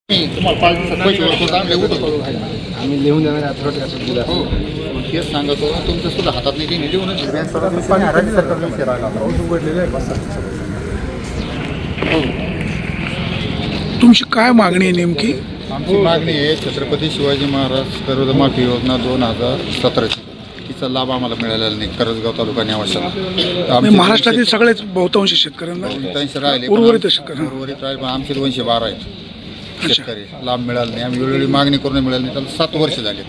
तुम्हाला 5 दिवसात पैसे वरतो आम्ही लिहून देणार अथॉरिटी असं दिलं. हो तेच सांगतो तुमच्या सुद्धा हातात नाही ते लिहूनच राज्य सरकारने विषय राहिला उघडलेलं आहे बस. हो तुमची काय मागणी आहे नेमकी? आमची मागणी आहे छत्रपती शिवाजी महाराज कर्जमाफी योजना 2017ची तिचा लाभ आम्हाला मिळालेला नाही. करंजगाव तालुका निवाशाला महाराष्ट्रातील सगळेच बहुतांश शेतकऱ्यांना राहिले उर्वरित शेतकरी उर्वरित राहिले पण आमचे 212 आहेत शेतकरी. लाभ मिळाला नाही. आम्ही वेळोवेळी मागणी करून मिळाली नाही. त्याला 7 वर्ष झाले.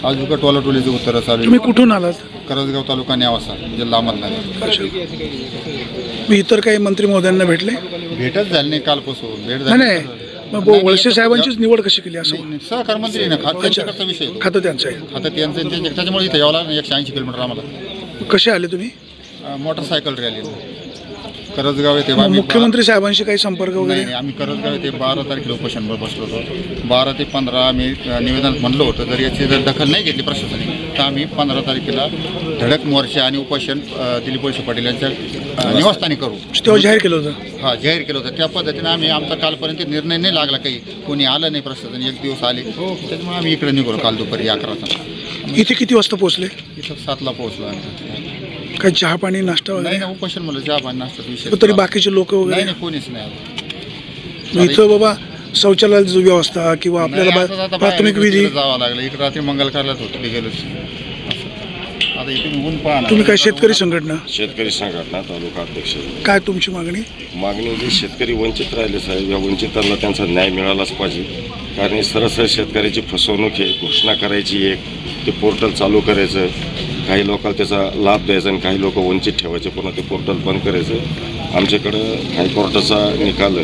अजून टोलाटोलीचे उत्तरं चालू. तुम्ही कुठून आलात? करंजगाव तालुका निवासा जिल्हा अहमदनगर. मी इतर काही मंत्री महोदयांना भेटले? भेटच झाली नाही कालपासून. भेट नाही झाली मग वळसे साहेबांचीच निवड कशी केली असं? सहकार मंत्री ना त्यांच्याकडचा विषय खातं त्यांचं आहे. आता त्यांचं त्याच्यामुळे इथे यावं लागलं 180 किलोमीटर आम्हाला. कसे आले तुम्ही? मोटरसायकल रॅली करंजगाव येथे मुख्यमंत्री साहेबांशी काही संपर्क वगैरे? नाही. आम्ही करंजगाव येथे 12 तारखेला उपोषणवर बसलो होतो. 12 ते 15 आम्ही निवेदनात म्हणलो होतं जर याची जर दखल नाही घेतली प्रशासनाने तर आम्ही 15 तारखेला धडक मोर्चा आणि उपोषण दिलीप वळसे पाटील यांच्या निवासस्थानी करू. तेव्हा जाहीर केलं होतं? हां जाहीर केलं होतं. त्या पद्धतीने आम्ही आमचा कालपर्यंत निर्णय नाही लागला. काही कोणी आलं नाही प्रशासन. 1 दिवस आले त्याच्यामुळे आम्ही इकडे निघालो काल दुपारी 11चा. इथे किती वाजता पोहोचले? इथं 7ला पोहोचलो आम्ही. काय चहा पाणी नाश्ता वगैरे? नाही उपोषण म्हणलं चहा पाणी नाश्ता विषय. तरी बाकीचे लोक वगैरे? नाही कोणीच नाही. इथं बाबा शौचालयाची व्यवस्था किंवा आपल्याला प्राथमिक विधी जावं लागलं. इकडे रात्री मंगल कार्यालयात होतं गेलो. आता इथून ऊन पाहा. तुम्ही काय शेतकरी संघटना? शेतकरी संघटना तालुका अध्यक्ष. काय तुमची मागणी? मागणी जे शेतकरी वंचित राहिले साहेब या वंचितांना त्यांचा न्याय मिळालाच पाहिजे. कारण सरसर शेतकऱ्याची फसवणूक आहे. घोषणा करायची एक ते पोर्टल चालू करायचं. काही लोकांना त्याचा लाभ द्यायचा आणि काही लोक वंचित ठेवायचे. पुन्हा ते पोर्टल बंद करायचं. आमच्याकडं हायकोर्टाचा निकाल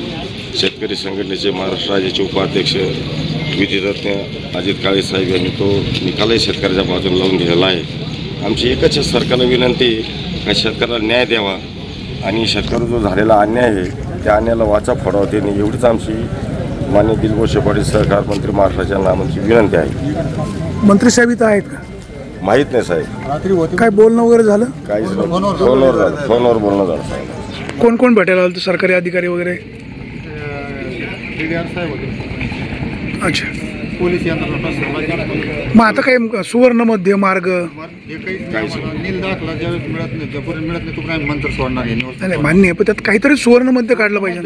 शेतकरी संघटनेचे महाराष्ट्र राज्याचे उपाध्यक्ष विधितज्ञ अजित काळे साहेब यांनी तो निकालही शेतकऱ्याच्या बाजूला लावून दिलेला आहे. आमची एकच सरकारला विनंती का शेतकऱ्याला न्याय द्यावा आणि शेतकरी जो झालेला अन्याय आहे त्या अन्यायाला वाचा फोडावा देणे एवढीच आमची माननीय दिलीप वळसे पाटील सहकार मंत्री महाराष्ट्राच्या नावाची विनंती आहे. मंत्री साहेब इथं आहेत का? माहीत नाही साहेब. काय बोलणं वगैरे झालं? काहीच नाही. फोनवर बोलणं झालं साहेब. कोण कोण भेटायला आलं? सरकारी अधिकारी वगैरे? साहेब होते. अच्छा. पोलीस यंत्रणा सर्वात. मग आता काय सुवर्ण मध्य मार्ग? नील दाखला ज्यावेळेस मिळत नाही जोपर्यंत मिळत नाही तोपर्यंत मंत्र सोडणार आहे. नाही मान्य आहे पण त्यात काहीतरी सुवर्ण मध्य काढलं पाहिजे.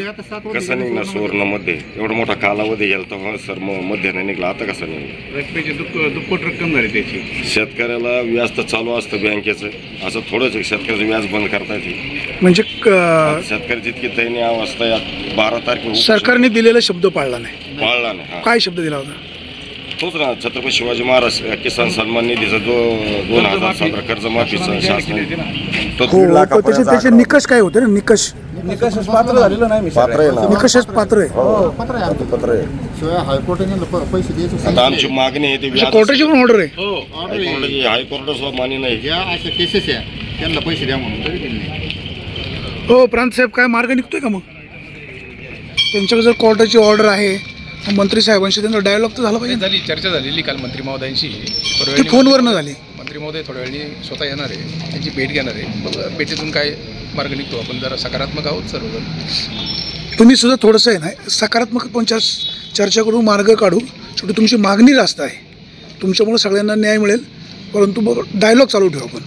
कसं निघणार सुवर्णमध्ये? एवढा मोठा कालावधी गेला तर सर मध्ये नाही निघला. आता कसं निघणार? दुप्पट रक्कम झाली त्याची. शेतकऱ्याला व्याज तर चालू असतं बँकेचं. असं थोडंच शेतकऱ्याचं व्याज बंद करता येते. म्हणजे शेतकऱ्याची इतकी दयनीय अवस्था या 12 तारखेला सरकारने दिलेला शब्द पाळला नाही. पाळला नाही. काय शब्द दिला होता? तोच ना छत्रपती शिवाजी महाराज किसान सन्मान निधीचा जो 2017 कर्जमाफीचा शासन हो त्याचे निकष काय होते ना? निकष पात्र झालेलं नाही. पात्र आहे ना. निकषच पात्र आहे. पत्र आहे. शिवाय हायकोर्टाने पैसे द्यायचे. आता आमची मागणी आहे ती कोर्टाची पण ऑर्डर आहे. हायकोर्ट सुद्धा मान्य नाही. ज्या अशा केसेस आहे त्यांना पैसे द्या म्हणून तरी दिले नाही. हो प्रांत साहेब काय मार्ग निघतोय का? मग त्यांच्याकडे जर कोर्टाची ऑर्डर आहे मंत्री साहेबांशी त्यांचा डायलॉग तर झाला पाहिजे. झाली चर्चा झालेली काल मंत्री महोदयांशी. ती फोनवर न झाली. मंत्री महोदय थोड्या वेळी स्वतः येणार आहे. त्यांची भेट घेणार आहे. बघ भेटीतून काय मार्ग निघतो. आपण जरा सकारात्मक आहोत सर्वजण. तुम्ही सुद्धा थोडंसं आहे ना सकारात्मक पण चर्चा करू मार्ग काढू. शेवटी तुमची मागणी जास्त आहे. तुमच्यामुळे सगळ्यांना न्याय मिळेल. परंतु डायलॉग चालू ठेवू आपण.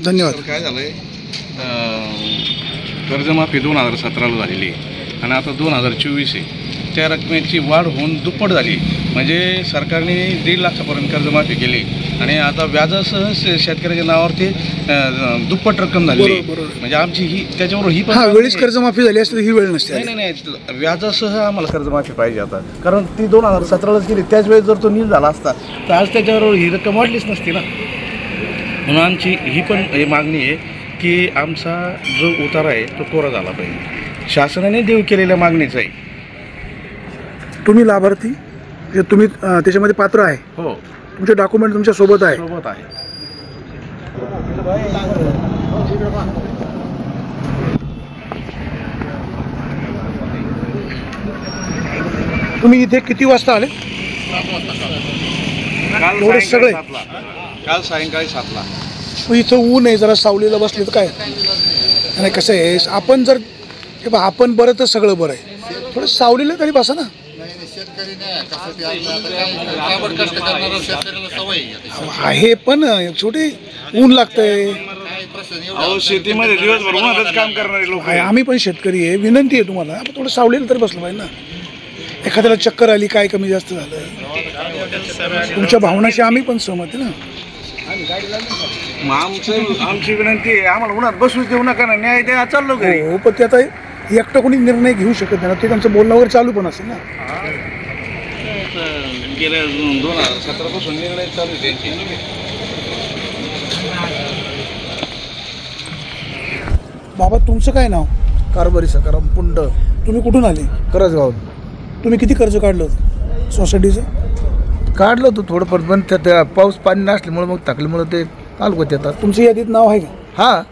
धन्यवाद. काय झालंय कर्जमाफी 2017ला झालेली आहे आणि आता 2024 आहे. त्या रकमेची वाढ होऊन दुप्पट झाली. म्हणजे सरकारने 1.5 लाखापर्यंत कर्जमाफी केली आणि आता व्याजासह शेतकऱ्याच्या नावावरती दुप्पट रक्कम झाली. म्हणजे आमची ही त्याच्याबरोबर ही पण वेळीच कर्जमाफी झाली असते ही वेळ नसते. नाही व्याजासह आम्हाला कर्जमाफी पाहिजे आता. कारण ती 2017लाच केली. त्याच वेळेस जर तो नील झाला असता तर आज त्याच्याबरोबर ही रक्कम वाढलीच नसती ना. म्हणून आमची ही पण ही मागणी आहे की आमचा जो उतारा आहे तो कोरा झाला पाहिजे. शासनाने देऊ केलेल्या मागणीचा आहे. तुम्ही लाभार्थी म्हणजे तुम्ही त्याच्यामध्ये पात्र आहे? हो. तुमचे डॉक्युमेंट तुमच्या सोबत आहे? सोबत आहे. तुम्ही इथे किती वाजता आले? एवढे सगळे? काल सायंकाळी 7ला. इथं ऊन आहे जरा सावलीला बसले तर काय आणि कसं आहे आपण जर आपण बरं तर सगळं बरं आहे. थोडं सावलीला तरी बसा ना. शेतकरी नाही कसं ते आता काय काबड कष्ट करणारा शेतकऱ्याला सवय आहे आता. आहे पण छोटे ऊन लागतंय. काय प्रश्न अहो एवढा शेतीमध्ये दिवसभर उन्हातच काम करणारे लोक आहे, आम्ही पण शेतकरी आहे. विनंती आहे तुम्हाला, आपण थोडं सावलेलं तर बसलं पाहिजे ना. एखाद्याला चक्कर आली, काय कमी जास्त झालं, तुमच्या भावनाशी आम्ही पण सहमत आहे ना. मग आमची विनंती आहे, आम्हाला उन्हात बसूच देऊ नका ना, न्याय द्या, चाललो घरी. हो, पण ते आता एकटं कोणी निर्णय घेऊ शकत नाही ना. ते त्यांचं बोलणं वगैरे चालू पण असेल ना. गेल्या 2017 पासून निर्णय चालू आहे त्यांचे. बाबा तुमचं काय नाव? कारभारी सकाराम पुंड, तुम्ही कुठून आले? करजगाव. तुम्ही किती कर्ज काढलं होतं सोसायटीचं? काढलं होतं थोडंफार, पण त्या पाऊस पाणी नसल्यामुळे मग टाकल्यामुळे ते तालुक्यात येतात. तुमच्या यादीत नाव आहे का? हा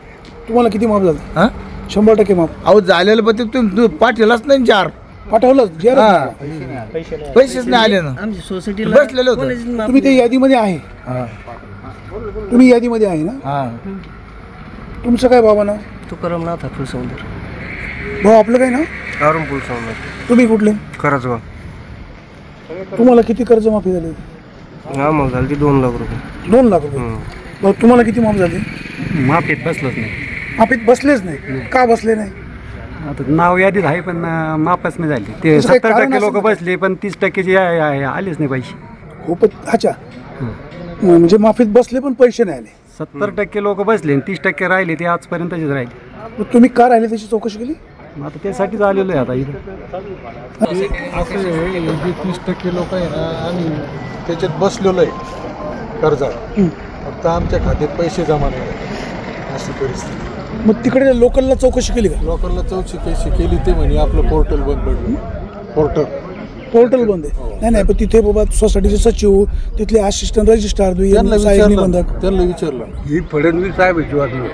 तुम्हाला किती माफ झालं? हा 100% माफ. अहो झालेलं पण ते तुम्ही पाठवलाच नाही 4. पाठवलं जे हा पैसेच नाही आले ना, बसलेले होते. तुम्ही ते यादीमध्ये आहे? हा तुम्ही यादीमध्ये आहे ना? हा तुमचं काय बाबा नाव? तुकाराम नाथ फुलसौंदर. भाऊ आपलं काय नाव? अरुण फुलसौंदर. तुम्ही कुठले? करजगाव. तुम्हाला किती कर्ज माफी झाली? आम्हाला झाली 2 लाख रुपये. 2 लाख रुपये. भाऊ तुम्हाला किती माफ झाले? माफीत बसलोच नाही. माफीत बसलेच नाही? का बसले नाही? आता नाव यादीत आहे पण माफच नाही झाली. ते त्याचं काही 70% कारण लोक असेल? बसले पण 30% आलेच नाही पैसे. हो पण अच्छा, म्हणजे माफीत बसले पण पैसे नाही आले. 70% लोक बसले आणि 30% राहिले, ते आजपर्यंतच राहिले. मग तुम्ही का राहिले त्याची चौकशी केली? मग आता त्यासाठीच आलेलो आहे आता इथं. असं आहे, जे 30% लोक आहे ना, आम्ही त्याच्यात बसलेलो आहे कर्जात, फक्त आमच्या खात्यात पैसे जमा नाही झाले, अशी परिस्थिती. मग तिकडे लोकलला चौकशी केली का? लोकांना चौकशी केली, ते म्हणे आपलं पोर्टल बंद पडलं. पोर्टल बंद आहे. नाही नाही, पण तिथे बाबा सोसायटीचे सचिव, तिथले असिस्टंट रजिस्ट्रार, त्यांना निबंधक, विचारलं ही फडणवीस साहेबांची बाजू,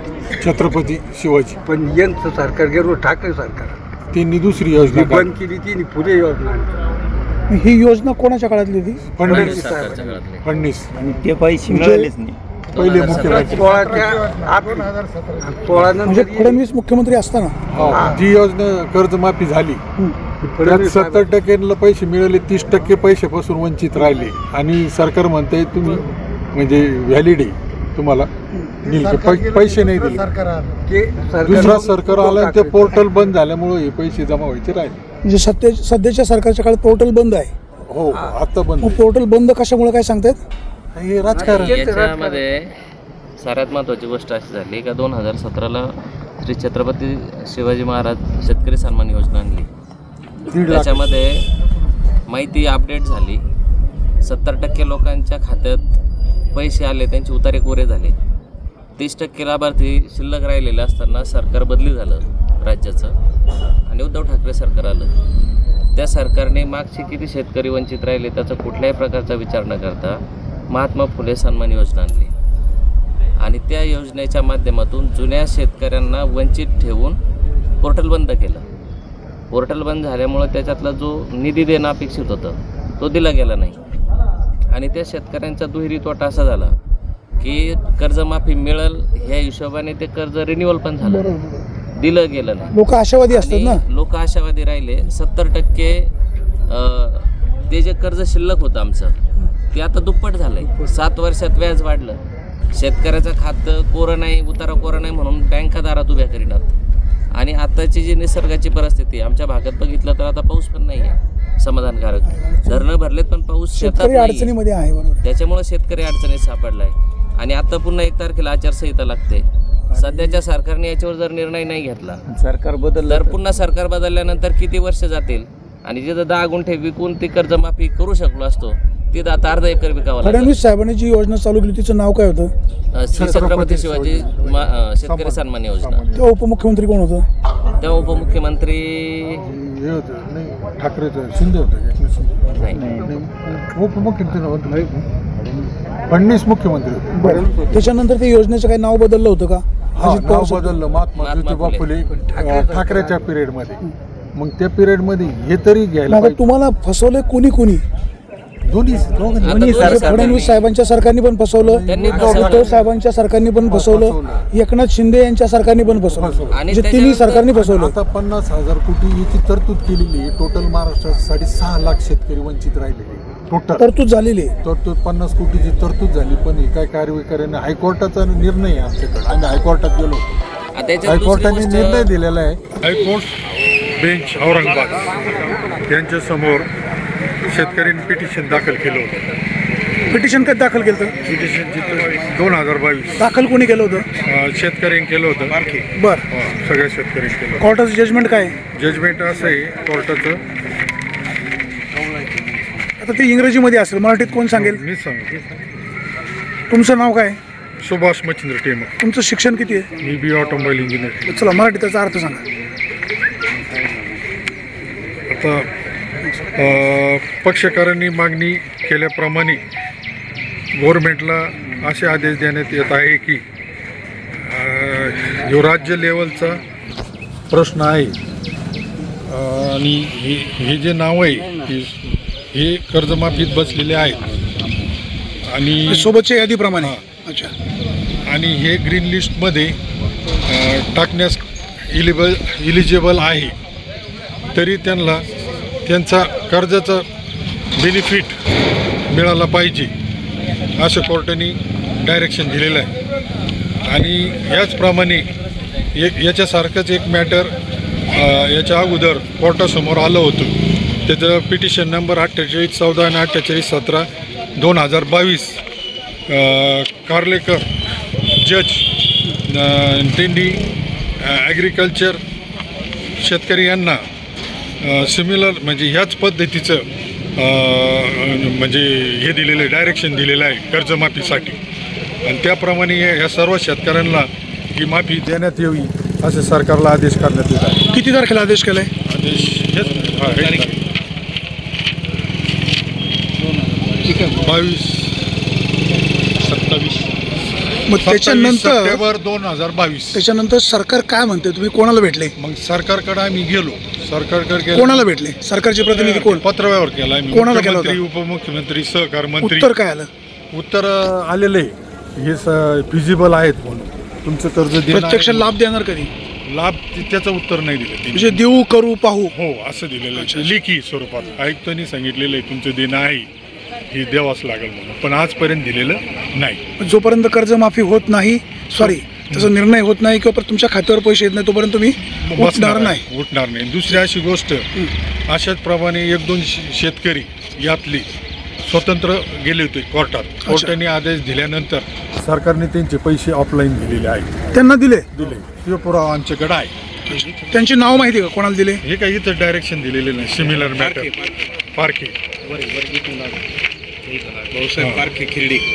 छत्रपती शिवाजी, पण यांचं सरकार गेलो ठाकरे सरकार त्यांनी दुसरी योजना बंद केली, ती पुढे योजना मग ही योजना कोणाच्या काळातली होती? फडणवीस आणि ते पैसे मिळालेच नाही. पहिले मुख्यमंत्री. 16 म्हणजे फडणवीस मुख्यमंत्री असताना हो, जी योजना कर्जमाफी झाली त्यात 70% पैसे मिळाले, 30% पैशापासून वंचित राहिले. आणि सरकार म्हणतंय तुम्ही म्हणजे व्हॅलिड आहे तुम्हाला, पैसे नाही दिले. दुसरा सरकार आला, ते पोर्टल बंद झाल्यामुळे हे पैसे जमा व्हायचे राहिले. म्हणजे सध्याच्या सरकारच्या काळात पोर्टल बंद आहे. हो आता बंद. मग पोर्टल बंद कशामुळे काय सांगतायत? हे राजकारण. याच्यामध्ये सर्वात महत्त्वाची गोष्ट अशी झाली का 2017ला श्री छत्रपती शिवाजी महाराज शेतकरी सन्मान योजना आणली. त्याच्यामध्ये माहिती अपडेट झाली, 70% लोकांच्या खात्यात पैसे आले, त्यांचे उतारे कोरे झाले. 30% लाभार्थी शिल्लक राहिलेले असताना सरकार बदली झालं राज्याचं आणि उद्धव ठाकरे सरकार आलं. त्या सरकारने मागचे किती शेतकरी वंचित राहिले त्याचा कुठल्याही प्रकारचा विचार न करता महात्मा फुले सन्मान योजना आणली आणि त्या योजनेच्या माध्यमातून जुन्या शेतकऱ्यांना वंचित ठेवून पोर्टल बंद केलं. पोर्टल बंद झाल्यामुळं त्याच्यातला जो निधी देणं अपेक्षित होतं तो दिला गेला नाही आणि त्या शेतकऱ्यांचा दुहेरी तोटा असा झाला की कर्जमाफी मिळेल ह्या हिशोबाने ते कर्ज रिन्युअल पण झालं, दिलं गेलं नाही. लोक आशावादी असतात ना. लोक आशावादी राहिले. 70% ते जे कर्ज शिल्लक होतं आमचं ते आता दुप्पट झालंय. 7 वर्षात व्याज वाढलं. शेतकऱ्याचं खातं कोरं नाही, उतारा कोरं नाही म्हणून बँका दारात उभ्या करीनात. आणि आताची जी निसर्गाची परिस्थिती आमच्या भागात बघितलं तर आता पाऊस पण नाही आहे समाधानकारक. धरणं भरलेत पण पाऊस शेतात नाही. अडचणीमध्ये आहे. बरोबर. त्याच्यामुळे शेतकरी अडचणीत सापडलाय आणि आता पुन्हा 1 तारखेला आचारसंहिता लागते. सध्याच्या सरकारने याच्यावर जर निर्णय नाही घेतला, सरकार बदललं तर पुन्हा सरकार बदलल्यानंतर किती वर्ष जातील आणि जिथं 10 गुंठे विकून ती कर्जमाफी करू शकलो असतो तिथं आता अर्धा एकर विकावं लागलं. फडणवीस साहेबांनी जी योजना चालू केली तिचं नाव काय होतं? श्री छत्रपती शिवाजी शेतकरी सन्मान योजना. तेव्हा उपमुख्यमंत्री कोण होतं? तेव्हा उपमुख्यमंत्री हे होतं नाही, ठाकरेचं शिंदे होतं, एकनाथ शिंदे. नाही, उपमुख्यमंत्री नव्हतं, फडणवीस मुख्यमंत्री होते. बरं. त्याच्यानंतर त्या योजनेचं काही नाव बदललं होतं का? अजित नाव पवार साहेब. बदललं महात्मा ज्योतिबा फुले ठाकरेच्या पिरियडमध्ये. मग त्या पिरियडमध्ये हे तरी घ्यायला मग पाहिजे. तुम्हाला फसवले कोणी? दोन्ही फडणवीस साहेबांच्या सरकारने पण फसवलं, त्यांनी फसवलं. उद्धव साहेबांच्या सरकारने पण फसवलं, एकनाथ शिंदे यांच्या सरकारने पण फसवलं, म्हणजे तिन्ही सरकारने फसवलं. आता 50,000 कोटी याची तरतूद केलेली आहे. टोटल महाराष्ट्रात 6.5 लाख शेतकरी वंचित राहिलेले टोटल तरतूद झालेली आहे. तरतूद 50 कोटीची तरतूद झाली, पण ही काय कार्यवाही हायकोर्टाचा निर्णय आहे आमच्याकडे. आम्ही हायकोर्टात गेलो, हायकोर्टाने निर्णय दिलेला आहे. हायकोर्ट बेंच औरंगाबाद यांच्यासमोर शेतकऱ्यांनी पिटिशन दाखल केलं होतं. पिटिशन कधी दाखल केलं होतं? पिटिशन 2022 दाखल कोणी केलं होतं? शेतकऱ्यांनी केलं होतं. बरं, सगळ्या शेतकऱ्यांनी केलं. कोर्टाचं जजमेंट काय? जजमेंट असं आहे कोर्टाचं, आता ते इंग्रजीमध्ये असेल, मराठीत कोण सांगेल? मी सांगतो. तुमचं नाव काय? सुभाष मच्छिंद्र टेमर. तुमचं शिक्षण किती आहे? मी बी ऑटोमोबाईल इंजिनियर. चला मराठीत त्याचा अर्थ सांगा. आता पक्षकारांनी मागणी केल्याप्रमाणे गव्हर्मेंटला असे आदेश देण्यात येत आहे की जो राज्य लेवलचा प्रश्न आहे आणि हे जे नाव आहे की हे कर्जमाफीत बसलेले आहेत आणि सोबतच्या यादीप्रमाणे. अच्छा. आणि हे ग्रीन लिस्टमध्ये टाकण्यास इलिजिबल आहे, तरी त्यांना त्यांचा कर्जाचा बेनिफिट मिळाला पाहिजे असं कोर्टाने डायरेक्शन दिलेलं आहे. आणि याचप्रमाणे याच्यासारखंच एक मॅटर याच्या अगोदर कोर्टासमोर आलं होतं. त्याचं पिटिशन नंबर 4814 आणि 4817 2022 कार्लेकर जज टेंडी ॲग्रिकल्चर शेतकरी यांना सिमिलर म्हणजे ह्याच पद्धतीचं म्हणजे हे दिलेलं आहे, डायरेक्शन दिलेलं आहे कर्जमाफीसाठी. आणि त्याप्रमाणे ह्या सर्व शेतकऱ्यांना ही माफी देण्यात यावी असे सरकारला आदेश करण्यात येत आहे. किती तारखेला आदेश केला आहे? आदेश 22 27 मग त्याच्यानंतर सप्टेंबर 2022. त्याच्यानंतर सरकार काय म्हणते? तुम्ही कोणाला भेटले? मग सरकारकडे आम्ही गेलो. सरकारकडे कोणाला भेटले? सरकारचे प्रतिनिधी कोण? पत्रव्यवहार केला. कोणाला केला होता? उपमुख्यमंत्री, सहकार मंत्री. उत्तर काय आलं? उत्तर आलेलं आहे हे फिजिबल आहेत म्हणून तुमचं कर्ज प्रत्यक्ष लाभ देणार कधी? लाभ त्याचं उत्तर नाही दिलं. म्हणजे देऊ करू पाहू हो असं दिलेलं आहे लेखी स्वरूपात. आयुक्तांनी सांगितलेलं आहे तुमचं देणं आहे हे द्यावाच लागेल म्हणून, पण आजपर्यंत दिलेलं नाही. जोपर्यंत कर्जमाफी होत नाही, त्याचा निर्णय होत नाही किंवा तुमच्या खात्यावर पैसे येत नाही तोपर्यंत तुम्ही उठणार नाही. दुसरी अशी गोष्ट, अशाच प्रमाणे 1-2 शेतकरी यातली स्वतंत्र गेले होते कोर्टात. कोर्टाने आदेश दिल्यानंतर सरकारने त्यांचे पैसे ऑफलाईन दिलेले आहेत. त्यांना दिले ते पुरावा आमच्याकडे आहे. त्यांचे नाव माहिती का कोणाला दिले? हे काही इथं डायरेक्शन दिलेले नाही. सिमिलर मॅटर पारखे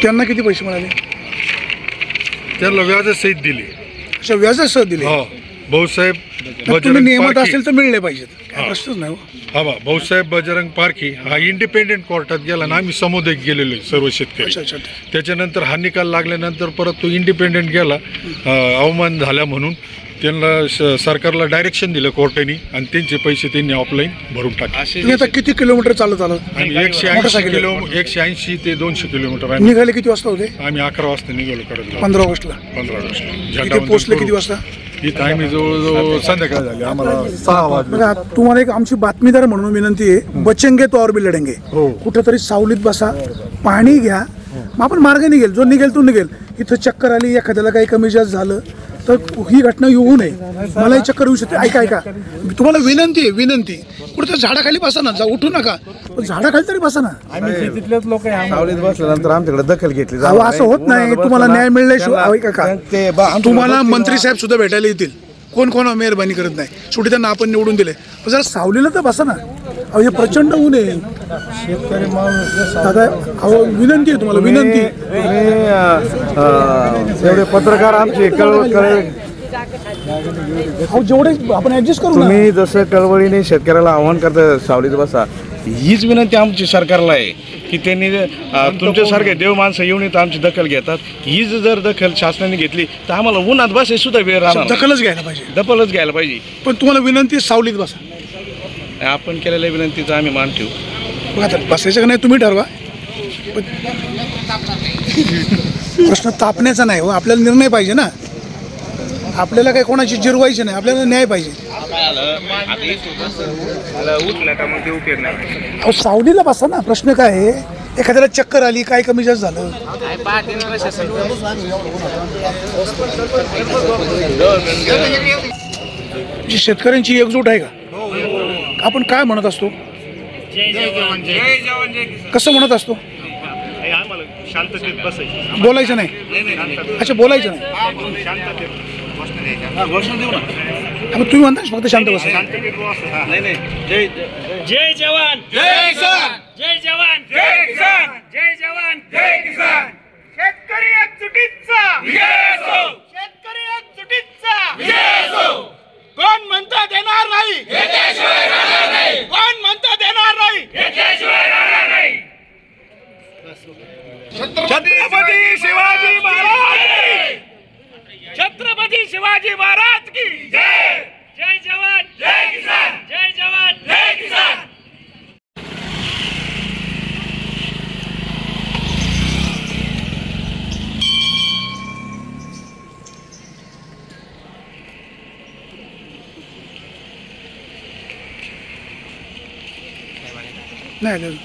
त्यांना किती पैसे मिळाले? त्यांना व्याजासहित दिले. अच्छा, व्याजासह दिले. हो. भाऊसाहेब तुम्ही नियमित असेल तर मिळले पाहिजेत, काय प्रश्नच नाही. हा बा भाऊसाहेब बजरंग पारखे हा इंडिपेंडेंट कोर्टात गेला ना, आम्ही समुदाय गेलेलो आहे सर्व शेतकरी. त्याच्यानंतर हा निकाल लागल्यानंतर परत तो इंडिपेंडेंट गेला, अवमान झाला म्हणून त्यांना सरकारला डायरेक्शन दिलं कोर्टाने आणि त्यांचे पैसे त्यांनी ऑफलाईन भरून टाकले. आता किती किलोमीटर चालत आलं? आम्ही 180 ते 200 किलोमीटर. निघाले किती वाजता होते? आम्ही 11 वाजता निघालो करत. 15 ऑगस्टला. इथे पोहोचले किती वाजता? इथं आम्ही जवळजवळ संध्याकाळ झाली, आम्हाला 6 वाजले. बघा, तुम्हाला एक आमची बातमीदार म्हणून विनंती आहे, बचेंगे तो और भी लढेंगे. कुठेतरी सावलीत बसा, पाणी घ्या, मग आपण मार्ग निघेल, जो निघेल तो निघेल. इथं चक्कर आली, एखाद्याला काही कमी जास्त झालं तर ही घटना येऊ नये. मलाही चक्कर येऊ शकते. ऐका तुम्हाला विनंती आहे, विनंती, कुठं झाडाखाली बसा ना, उठू नका, पण झाडाखाली तरी बसा ना. शेतीतलेच लोक सावलीत बसल्यानंतर आमच्याकडे दखल घेतली. असं होत नाही. तुम्हाला न्याय मिळल्याशिवाय ऐका, तुम्हाला मंत्री साहेब सुद्धा भेटायला येतील. कोण मेहरबानी करत नाही, शेवटी त्यांना आपण निवडून दिले. पण जरा सावलीला तर बसा ना. हे प्रचंड ऊन आहे. दादा विनंती आहे तुम्हाला, विनंती. एवढे पत्रकार आमचे जेवढे आपण ऍडजस्ट करू. तुम्ही जसं कळवळीने शेतकऱ्याला आव्हान करता सावलीत बसा, हीच विनंती आमची सरकारला आहे की त्यांनी तुमच्यासारखे देव माणसं येऊन इथं आमची दखल घेतात. हीच जर दखल शासनाने घेतली तर आम्हाला उन्हात बस हे सुद्धा वेळ राहणार. दखलच घ्यायला पाहिजे, दखलच घ्यायला पाहिजे. पण तुम्हाला विनंती सावलीत बसा. आपण केलेल्या विनंतीचा आम्ही मान ठेवू. बघा आता बसायचं का नाही तुम्ही ठरवा, पण प्रश्न तापण्याचा नाही हो, आपल्याला निर्णय पाहिजे ना. आपल्याला काही कोणाची जिरवायची नाही, आपल्याला न्याय पाहिजे. अहो सावलीला बसा ना, प्रश्न काय आहे, एखाद्याला चक्कर आली, काय कमी जास्त झालं. जी शेतकऱ्यांची एकजूट आहे का? आपण काय म्हणत असतो, कसं म्हणत असतो, बोलायचं नाही. अच्छा बोलायचं नाही, तुम्ही म्हणता फक्त शांत बसा. जय जवान जय किसान, जय जवान जय किसान, जय जवान जय किसान. शेतकरी एकजुटीचा विजय असो, शेतकरी एकजुटीचा विजय असो. कोण म्हणता देणार नाही, याच्याशिवाय राहणार नाही. कोण म्हणता देणार नाही, याच्याशिवाय राहणार नाही. छत्रपती शिवाजी महाराज की, छत्रपती शिवाजी महाराज की जय. जय जवान जय किसान, जय जवान जय किसान. नाही